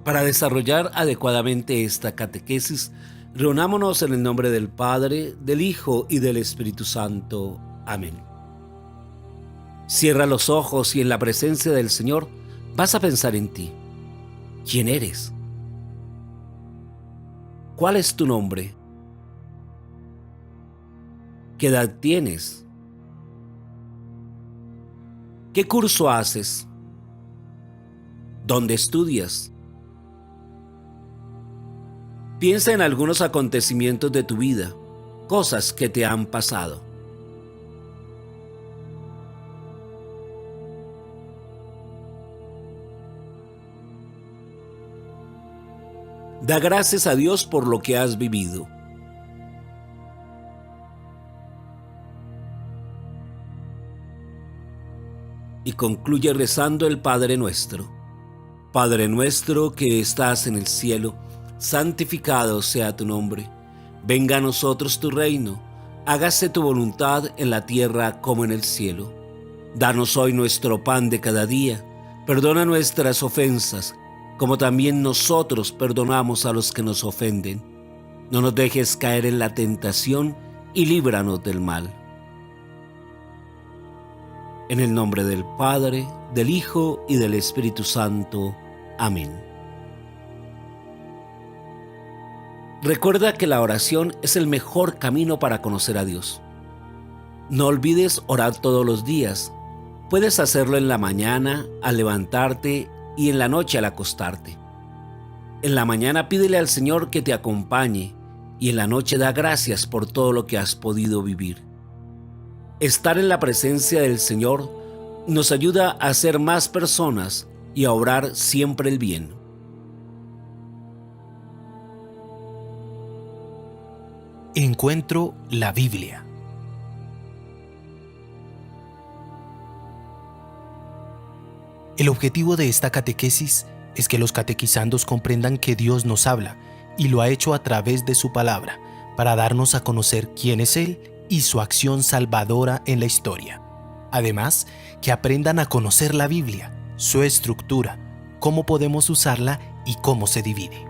Para desarrollar adecuadamente esta catequesis, reunámonos en el nombre del Padre, del Hijo y del Espíritu Santo. Amén. Cierra los ojos y en la presencia del Señor vas a pensar en ti. ¿Quién eres? ¿Cuál es tu nombre? ¿Qué edad tienes? ¿Qué curso haces? ¿Dónde estudias? Piensa en algunos acontecimientos de tu vida, cosas que te han pasado. Da gracias a Dios por lo que has vivido. Y concluye rezando el Padre Nuestro. Padre nuestro que estás en el cielo, santificado sea tu nombre. Venga a nosotros tu reino. Hágase tu voluntad en la tierra como en el cielo. Danos hoy nuestro pan de cada día. Perdona nuestras ofensas, como también nosotros perdonamos a los que nos ofenden. No nos dejes caer en la tentación y líbranos del mal. En el nombre del Padre, del Hijo y del Espíritu Santo. Amén. Recuerda que la oración es el mejor camino para conocer a Dios. No olvides orar todos los días. Puedes hacerlo en la mañana, al levantarte y en la noche al acostarte. En la mañana pídele al Señor que te acompañe y en la noche da gracias por todo lo que has podido vivir. Estar en la presencia del Señor nos ayuda a ser más personas y a obrar siempre el bien. Encuentro la Biblia. El objetivo de esta catequesis es que los catequizandos comprendan que Dios nos habla y lo ha hecho a través de su palabra para darnos a conocer quién es Él y su acción salvadora en la historia. Además, que aprendan a conocer la Biblia, su estructura, cómo podemos usarla y cómo se divide.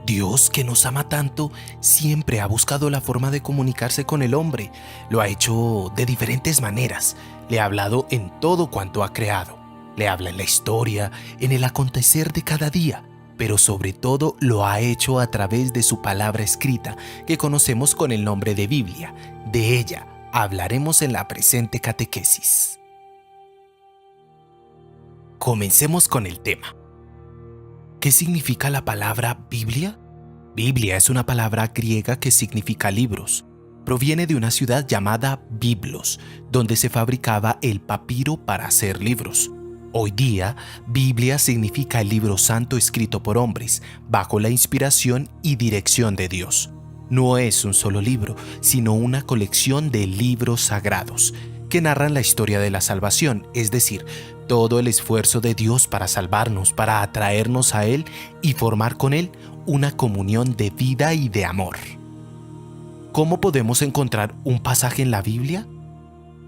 Dios, que nos ama tanto, siempre ha buscado la forma de comunicarse con el hombre. Lo ha hecho de diferentes maneras. Le ha hablado en todo cuanto ha creado. Le habla en la historia, en el acontecer de cada día, pero sobre todo lo ha hecho a través de su palabra escrita, que conocemos con el nombre de Biblia. De ella hablaremos en la presente catequesis. Comencemos con el tema. ¿Qué significa la palabra Biblia? Biblia es una palabra griega que significa libros. Proviene de una ciudad llamada Biblos, donde se fabricaba el papiro para hacer libros. Hoy día, Biblia significa el libro santo escrito por hombres, bajo la inspiración y dirección de Dios. No es un solo libro, sino una colección de libros sagrados que narran la historia de la salvación, es decir, todo el esfuerzo de Dios para salvarnos, para atraernos a Él y formar con Él una comunión de vida y de amor. ¿Cómo podemos encontrar un pasaje en la Biblia?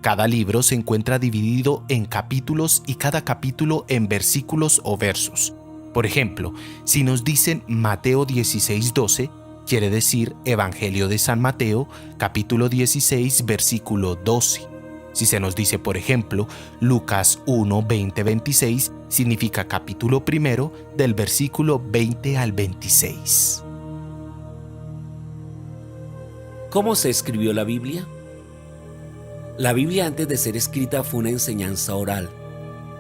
Cada libro se encuentra dividido en capítulos y cada capítulo en versículos o versos. Por ejemplo, si nos dicen Mateo 16:12, quiere decir Evangelio de San Mateo, capítulo 16, versículo 12. Si se nos dice, por ejemplo, Lucas 1:20-26, significa capítulo primero del versículo 20 al 26. ¿Cómo se escribió la Biblia? La Biblia antes de ser escrita fue una enseñanza oral.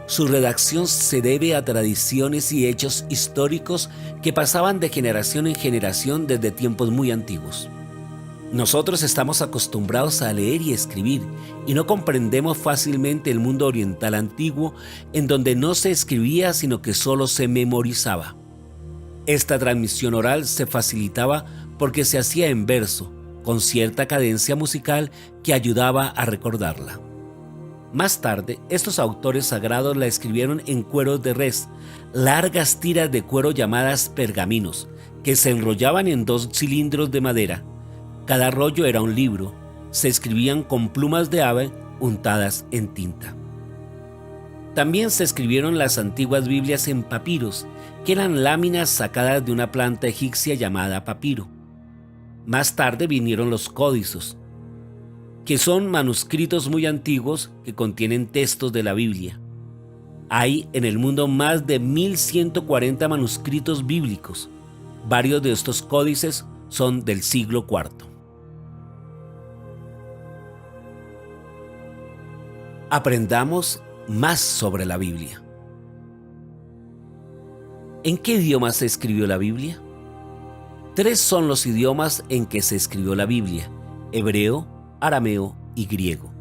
Su redacción se debe a tradiciones y hechos históricos que pasaban de generación en generación desde tiempos muy antiguos. Nosotros estamos acostumbrados a leer y escribir y no comprendemos fácilmente el mundo oriental antiguo en donde no se escribía sino que solo se memorizaba. Esta transmisión oral se facilitaba porque se hacía en verso, con cierta cadencia musical que ayudaba a recordarla. Más tarde, estos autores sagrados la escribieron en cueros de res, largas tiras de cuero llamadas pergaminos, que se enrollaban en 2 cilindros de madera. Cada rollo era un libro. Se escribían con plumas de ave untadas en tinta. También se escribieron las antiguas Biblias en papiros, que eran láminas sacadas de una planta egipcia llamada papiro. Más tarde vinieron los códices, que son manuscritos muy antiguos que contienen textos de la Biblia. Hay en el mundo más de 1140 manuscritos bíblicos. Varios de estos códices son del siglo IV. Aprendamos más sobre la Biblia. ¿En qué idioma se escribió la Biblia? 3 son los idiomas en que se escribió la Biblia: hebreo, arameo y griego.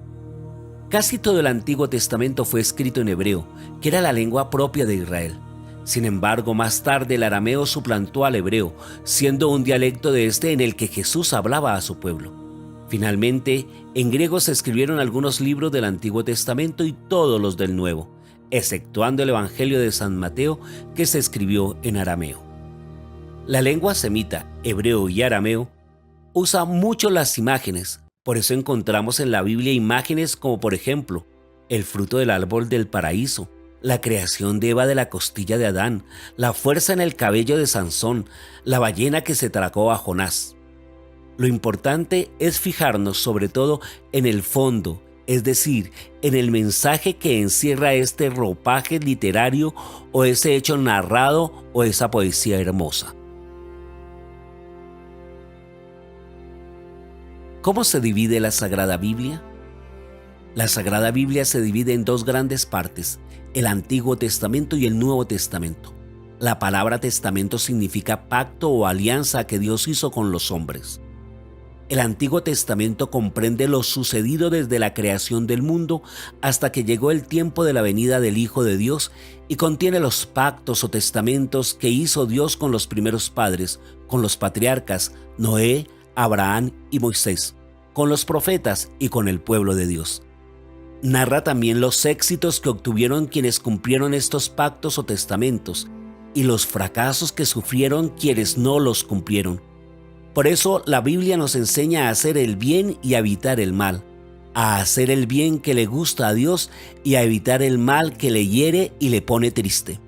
Casi todo el Antiguo Testamento fue escrito en hebreo, que era la lengua propia de Israel. Sin embargo, más tarde el arameo suplantó al hebreo, siendo un dialecto de este en el que Jesús hablaba a su pueblo. Finalmente, en griego se escribieron algunos libros del Antiguo Testamento y todos los del Nuevo, exceptuando el Evangelio de San Mateo, que se escribió en arameo. La lengua semita, hebreo y arameo, usa mucho las imágenes. Por eso encontramos en la Biblia imágenes como, por ejemplo, el fruto del árbol del paraíso, la creación de Eva de la costilla de Adán, la fuerza en el cabello de Sansón, la ballena que se tragó a Jonás. Lo importante es fijarnos sobre todo en el fondo, es decir, en el mensaje que encierra este ropaje literario o ese hecho narrado o esa poesía hermosa. ¿Cómo se divide la Sagrada Biblia? La Sagrada Biblia se divide en 2 grandes partes: el Antiguo Testamento y el Nuevo Testamento. La palabra testamento significa pacto o alianza que Dios hizo con los hombres. El Antiguo Testamento comprende lo sucedido desde la creación del mundo hasta que llegó el tiempo de la venida del Hijo de Dios y contiene los pactos o testamentos que hizo Dios con los primeros padres, con los patriarcas Noé, Abraham y Moisés, con los profetas y con el pueblo de Dios. Narra también los éxitos que obtuvieron quienes cumplieron estos pactos o testamentos y los fracasos que sufrieron quienes no los cumplieron. Por eso la Biblia nos enseña a hacer el bien y a evitar el mal, a hacer el bien que le gusta a Dios y a evitar el mal que le hiere y le pone triste.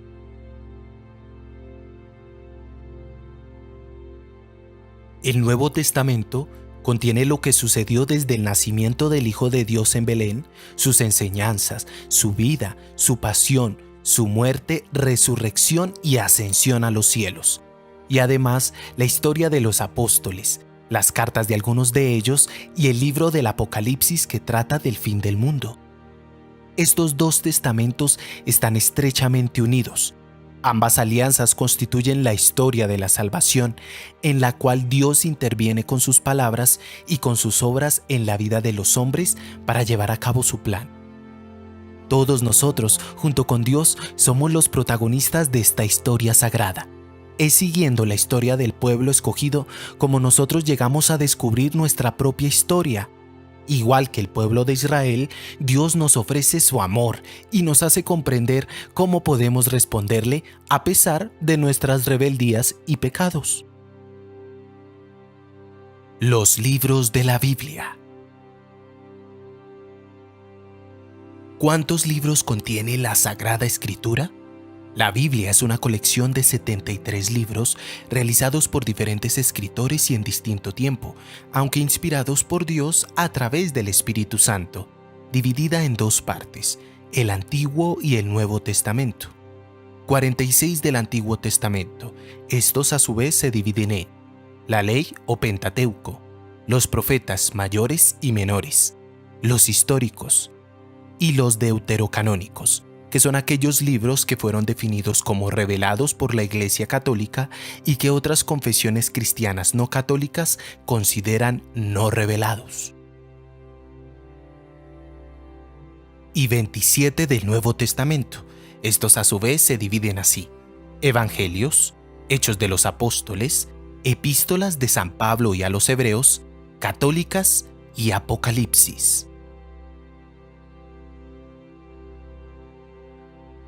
El Nuevo Testamento contiene lo que sucedió desde el nacimiento del Hijo de Dios en Belén, sus enseñanzas, su vida, su pasión, su muerte, resurrección y ascensión a los cielos. Y además la historia de los apóstoles, las cartas de algunos de ellos y el libro del Apocalipsis que trata del fin del mundo. Estos 2 testamentos están estrechamente unidos. Ambas alianzas constituyen la historia de la salvación, en la cual Dios interviene con sus palabras y con sus obras en la vida de los hombres para llevar a cabo su plan. Todos nosotros, junto con Dios, somos los protagonistas de esta historia sagrada. Es siguiendo la historia del pueblo escogido como nosotros llegamos a descubrir nuestra propia historia. Igual que el pueblo de Israel, Dios nos ofrece su amor y nos hace comprender cómo podemos responderle a pesar de nuestras rebeldías y pecados. Los libros de la Biblia. ¿Cuántos libros contiene la Sagrada Escritura? La Biblia es una colección de 73 libros realizados por diferentes escritores y en distinto tiempo, aunque inspirados por Dios a través del Espíritu Santo, dividida en 2 partes, el Antiguo y el Nuevo Testamento. 46 del Antiguo Testamento. Estos a su vez se dividen en la Ley o Pentateuco, los profetas mayores y menores, los históricos y los deuterocanónicos, que son aquellos libros que fueron definidos como revelados por la Iglesia Católica y que otras confesiones cristianas no católicas consideran no revelados. Y 27 del Nuevo Testamento. Estos a su vez se dividen así: Evangelios, Hechos de los Apóstoles, Epístolas de San Pablo y a los Hebreos, Católicas y Apocalipsis.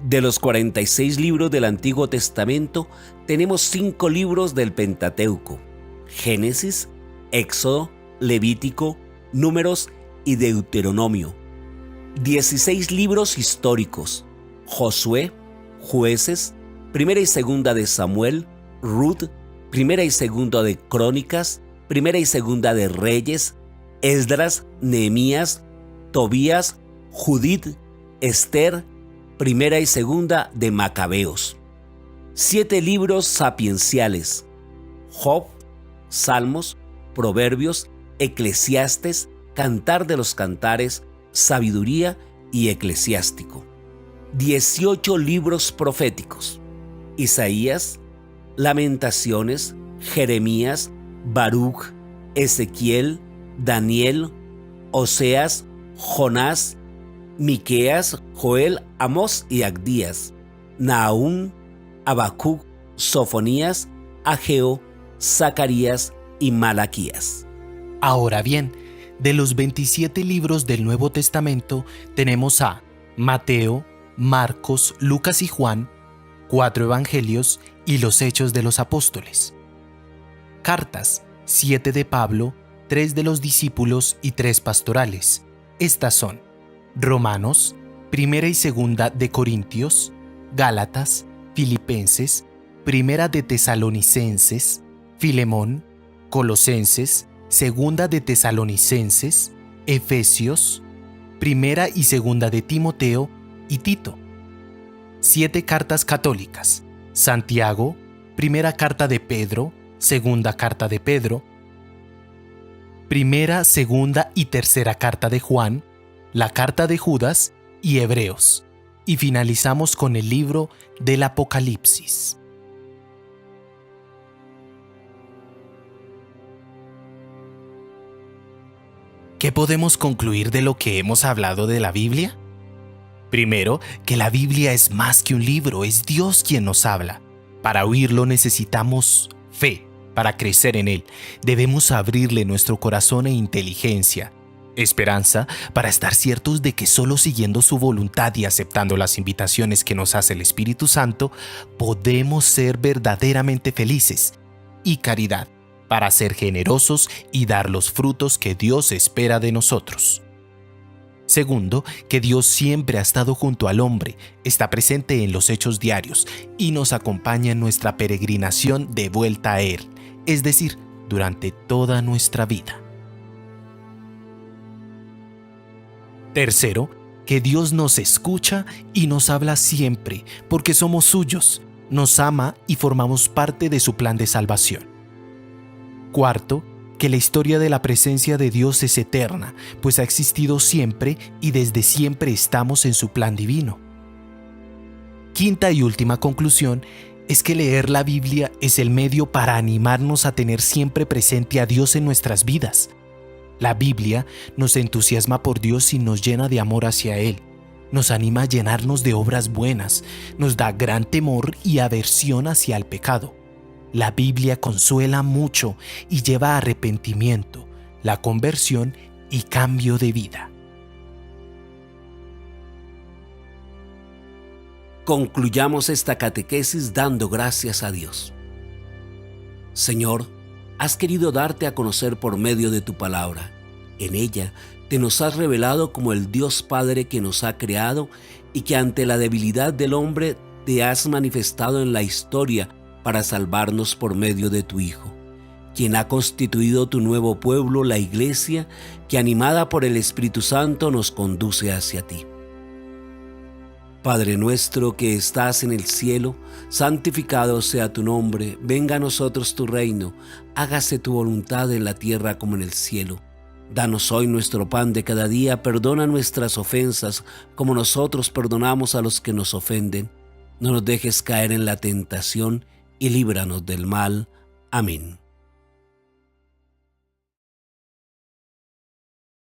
De los 46 libros del Antiguo Testamento, tenemos 5 libros del Pentateuco: Génesis, Éxodo, Levítico, Números y Deuteronomio. 16 libros históricos: Josué, Jueces, Primera y Segunda de Samuel, Ruth, Primera y Segunda de Crónicas, Primera y Segunda de Reyes, Esdras, Nehemías, Tobías, Judith, Esther, Primera y Segunda de Macabeos. 7 libros sapienciales: Job, Salmos, Proverbios, Eclesiastes, Cantar de los Cantares, Sabiduría y Eclesiástico. 18 libros proféticos: Isaías, Lamentaciones, Jeremías, Baruch, Ezequiel, Daniel, Oseas, Jonás, Miqueas, Joel, Amós y Abdías, Nahum, Habacuc, Sofonías, Ageo, Zacarías y Malaquías. Ahora bien, de los 27 libros del Nuevo Testamento tenemos a Mateo, Marcos, Lucas y Juan, 4 evangelios y los Hechos de los Apóstoles. Cartas: 7 de Pablo, 3 de los discípulos y 3 pastorales. Estas son Romanos, Primera y Segunda de Corintios, Gálatas, Filipenses, Primera de Tesalonicenses, Filemón, Colosenses, Segunda de Tesalonicenses, Efesios, Primera y Segunda de Timoteo y Tito. 7 cartas católicas: Santiago, Primera carta de Pedro, Segunda carta de Pedro, Primera, Segunda y Tercera carta de Juan, la carta de Judas y Hebreos. Y finalizamos con el libro del Apocalipsis. ¿Qué podemos concluir de lo que hemos hablado de la Biblia? Primero, que la Biblia es más que un libro, es Dios quien nos habla. Para oírlo necesitamos fe. Para crecer en él, debemos abrirle nuestro corazón e inteligencia, esperanza, para estar ciertos de que solo siguiendo su voluntad y aceptando las invitaciones que nos hace el Espíritu Santo, podemos ser verdaderamente felices, y caridad, para ser generosos y dar los frutos que Dios espera de nosotros. Segundo, que Dios siempre ha estado junto al hombre, está presente en los hechos diarios y nos acompaña en nuestra peregrinación de vuelta a Él, es decir, durante toda nuestra vida. Tercero, que Dios nos escucha y nos habla siempre, porque somos suyos, nos ama y formamos parte de su plan de salvación. Cuarto, que la historia de la presencia de Dios es eterna, pues ha existido siempre y desde siempre estamos en su plan divino. Quinta y última conclusión es que leer la Biblia es el medio para animarnos a tener siempre presente a Dios en nuestras vidas. La Biblia nos entusiasma por Dios y nos llena de amor hacia Él. Nos anima a llenarnos de obras buenas, nos da gran temor y aversión hacia el pecado. La Biblia consuela mucho y lleva a arrepentimiento, la conversión y cambio de vida. Concluyamos esta catequesis dando gracias a Dios. Señor, has querido darte a conocer por medio de tu palabra. En ella te nos has revelado como el Dios Padre que nos ha creado y que ante la debilidad del hombre te has manifestado en la historia para salvarnos por medio de tu Hijo, quien ha constituido tu nuevo pueblo, la Iglesia, que animada por el Espíritu Santo nos conduce hacia ti. Padre nuestro que estás en el cielo, santificado sea tu nombre, venga a nosotros tu reino, hágase tu voluntad en la tierra como en el cielo. Danos hoy nuestro pan de cada día, perdona nuestras ofensas como nosotros perdonamos a los que nos ofenden. No nos dejes caer en la tentación y líbranos del mal. Amén.